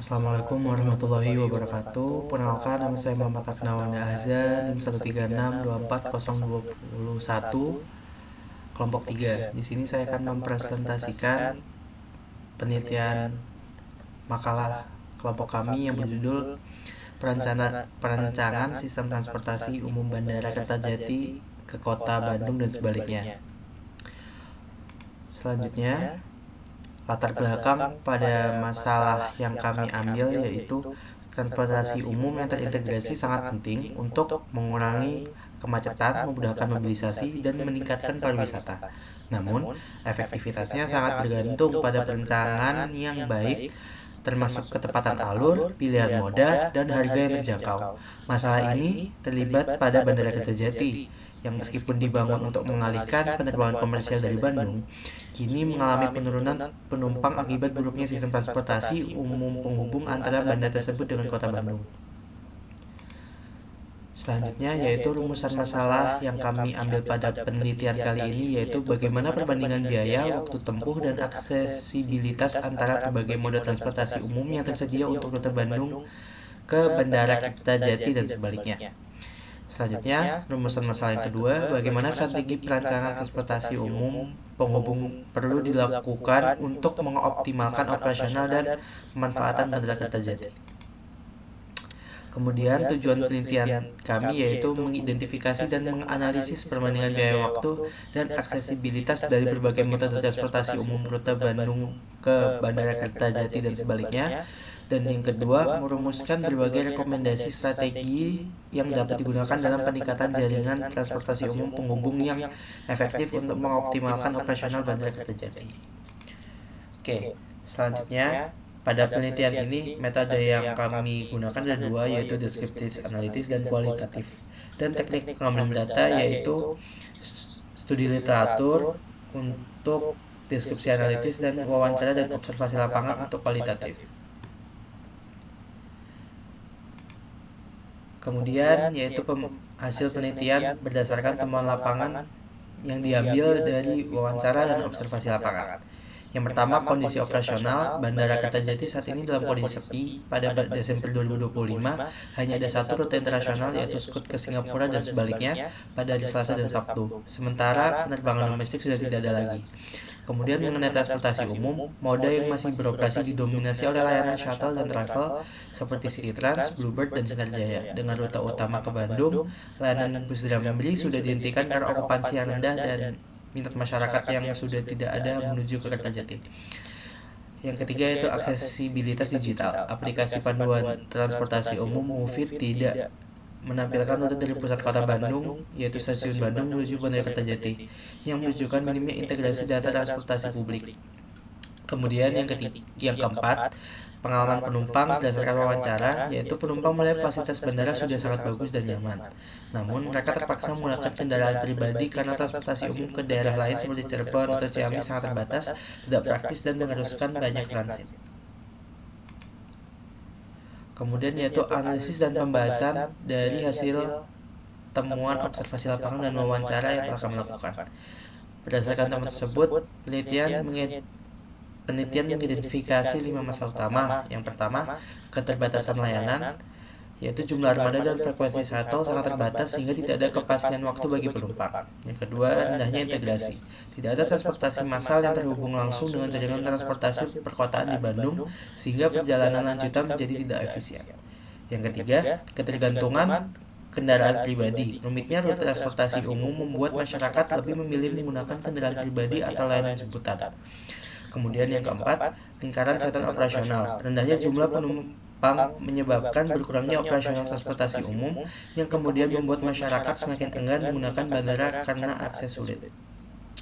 Assalamualaikum warahmatullahi wabarakatuh. Perkenalkan, nama saya Muhammad Aknawanda Ahza, NIM 136240221, kelompok 3. Di sini saya akan mempresentasikan penelitian makalah kelompok kami yang berjudul Perancangan Sistem Transportasi Umum Bandara Kertajati ke Kota Bandung dan sebaliknya. Selanjutnya, latar belakang pada masalah yang kami ambil yaitu transportasi umum yang terintegrasi sangat penting untuk mengurangi kemacetan, memudahkan mobilisasi, dan meningkatkan pariwisata. Namun, efektivitasnya sangat bergantung pada perencanaan yang baik, termasuk ketepatan alur, pilihan moda, dan harga yang terjangkau. Masalah ini terlibat pada Bandara Kertajati, yang meskipun dibangun untuk mengalihkan penerbangan komersial dari Bandung, kini mengalami penurunan penumpang akibat buruknya sistem transportasi umum penghubung antara bandara tersebut dengan kota Bandung. Selanjutnya yaitu rumusan masalah yang kami ambil pada penelitian kali ini, yaitu bagaimana perbandingan biaya, waktu tempuh, dan aksesibilitas antara berbagai moda transportasi umum yang tersedia untuk rute Bandung ke Bandara Kertajati dan sebaliknya. Selanjutnya, rumusan masalah yang kedua, bagaimana strategi perancangan transportasi umum penghubung perlu dilakukan untuk mengoptimalkan operasional dan pemanfaatan Bandara Kertajati. Kemudian, tujuan penelitian kami yaitu mengidentifikasi dan menganalisis perbandingan biaya waktu dan aksesibilitas dari berbagai metode transportasi umum rute Bandung ke Bandara Kertajati dan sebaliknya. Dan yang kedua, merumuskan berbagai rekomendasi strategi yang dapat digunakan dalam peningkatan jaringan transportasi umum penghubung yang efektif untuk mengoptimalkan operasional Bandara Kertajati. Oke, selanjutnya pada penelitian ini metode yang kami gunakan ada dua, yaitu deskriptif analitis dan kualitatif. Dan teknik pengambilan data yaitu studi literatur untuk deskripsi analitis dan wawancara dan observasi lapangan untuk kualitatif. Kemudian yaitu hasil penelitian berdasarkan temuan lapangan yang diambil dari wawancara dan observasi lapangan. Yang pertama, kondisi operasional Bandara Kertajati saat ini dalam kondisi sepi. Pada Desember 2025 hanya ada satu rute internasional, yaitu Scoot ke Singapura dan sebaliknya pada hari Selasa dan Sabtu. Sementara penerbangan domestik sudah tidak ada lagi. Kemudian mengenai transportasi umum, moda yang masih beroperasi didominasi oleh layanan shuttle dan travel seperti Citytrans, Bluebird, dan Sinar Jaya. Dengan rute utama ke Bandung, layanan bus Dramri sudah dihentikan karena okupansi yang rendah dan minat masyarakat yang sudah tidak ada menuju ke Kertajati. Yang ketiga yaitu aksesibilitas digital. Aplikasi panduan transportasi umum Mufid tidak menampilkan rute dari pusat kota Bandung, yaitu stasiun Bandung menuju Bandara Kertajati, yang menunjukkan minimnya integrasi data transportasi publik. Kemudian yang keempat, pengalaman penumpang berdasarkan wawancara, yaitu penumpang melihat fasilitas bandara sudah sangat bagus dan nyaman. Namun mereka terpaksa menggunakan kendaraan pribadi karena transportasi umum ke daerah lain seperti Cirebon atau Ciamis sangat terbatas, tidak praktis, dan mengharuskan banyak transit. Kemudian yaitu analisis dan pembahasan dari hasil temuan observasi lapangan dan wawancara yang telah kami lakukan. Berdasarkan temuan tersebut, penelitian mengidentifikasi 5 masalah utama. Yang pertama, keterbatasan layanan, yaitu jumlah armada dan frekuensi shuttle sangat terbatas sehingga tidak ada kepastian waktu bagi penumpang. Yang kedua, rendahnya integrasi. Tidak ada transportasi massal yang terhubung langsung dengan jaringan transportasi perkotaan di Bandung sehingga perjalanan lanjutan menjadi tidak efisien. Yang ketiga, ketergantungan kendaraan pribadi. Rumitnya rute transportasi umum membuat masyarakat lebih memilih menggunakan kendaraan pribadi atau layanan jemputan. Kemudian yang keempat, lingkaran setan operasional. Rendahnya jumlah penumpang menyebabkan berkurangnya operasional transportasi umum yang kemudian membuat masyarakat semakin enggan menggunakan bandara karena akses sulit.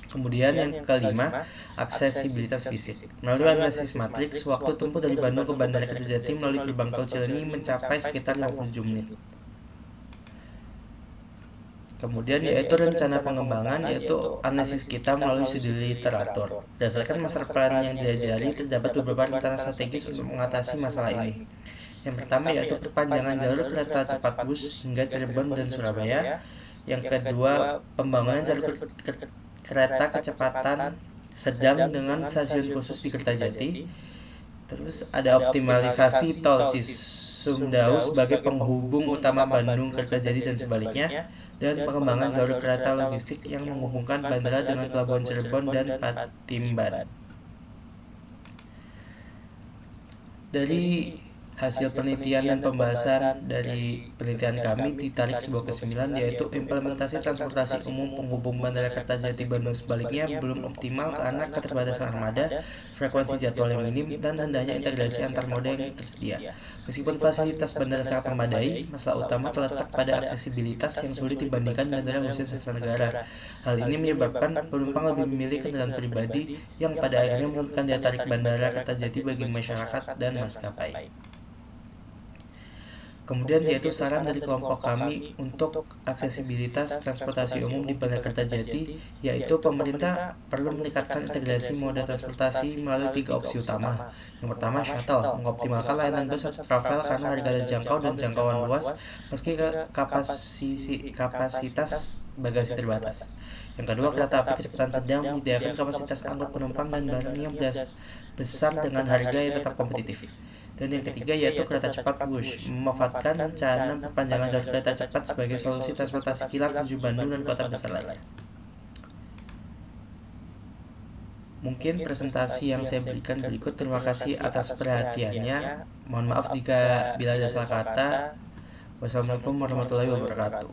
Kemudian yang kelima, aksesibilitas fisik. Melalui analisis matriks, waktu tempuh dari Bandung ke Bandara Kertajati melalui gerbang tol Cileunyi mencapai sekitar 57 menit. Kemudian yaitu rencana pengembangan, yaitu analisis kita melalui studi literatur. Berdasarkan master plan yang diajari, terdapat beberapa rencana strategis untuk mengatasi masalah ini. Yang pertama yaitu perpanjangan jalur kereta cepat bus hingga Cirebon dan Surabaya. Yang kedua, pembangunan jalur kereta kecepatan sedang dengan stasiun khusus di Kertajati. Terus ada optimalisasi tol Cisumdawu sebagai penghubung utama Bandung, Kertajati dan sebaliknya, dan pengembangan jalur kereta logistik yang menghubungkan bandara dengan pelabuhan Cirebon dan Patimban. Dari hasil penelitian dan pembahasan dari penelitian kami ditarik sebuah kesimpulan, yaitu implementasi transportasi umum penghubung Bandara Kertajati Bandung sebaliknya belum optimal karena keterbatasan armada, frekuensi jadwal yang minim, dan rendahnya integrasi antar moda yang tersedia. Meskipun fasilitas bandara sangat memadai, masalah utama terletak pada aksesibilitas yang sulit dibandingkan Bandara Hussein Sastra Negara. Hal ini menyebabkan penumpang lebih memilih kendaraan pribadi yang pada akhirnya menurunkan daya tarik Bandara Kertajati bagi masyarakat dan maskapai. Kemudian yaitu saran dari kelompok kami untuk aksesibilitas transportasi umum di Bandara Kertajati, yaitu pemerintah perlu meningkatkan integrasi moda transportasi melalui 3 opsi utama. Yang pertama, shuttle, mengoptimalkan layanan bus atau travel karena harga terjangkau dan jangkauan luas meski kapasitas bagasi terbatas. Yang kedua, kereta api kecepatan sedang menyediakan kapasitas angkut penumpang dan barang yang besar dengan harga yang tetap kompetitif. Dan yang ketiga yaitu kereta cepat Wush, memanfaatkan rencana perpanjangan jalur kereta cepat sebagai solusi transportasi kilat menuju Bandung dan kota besar lainnya. Mungkin presentasi yang saya berikan berikut. Terima kasih atas perhatiannya. Mohon maaf jika bila ada salah kata. Wassalamualaikum warahmatullahi wabarakatuh.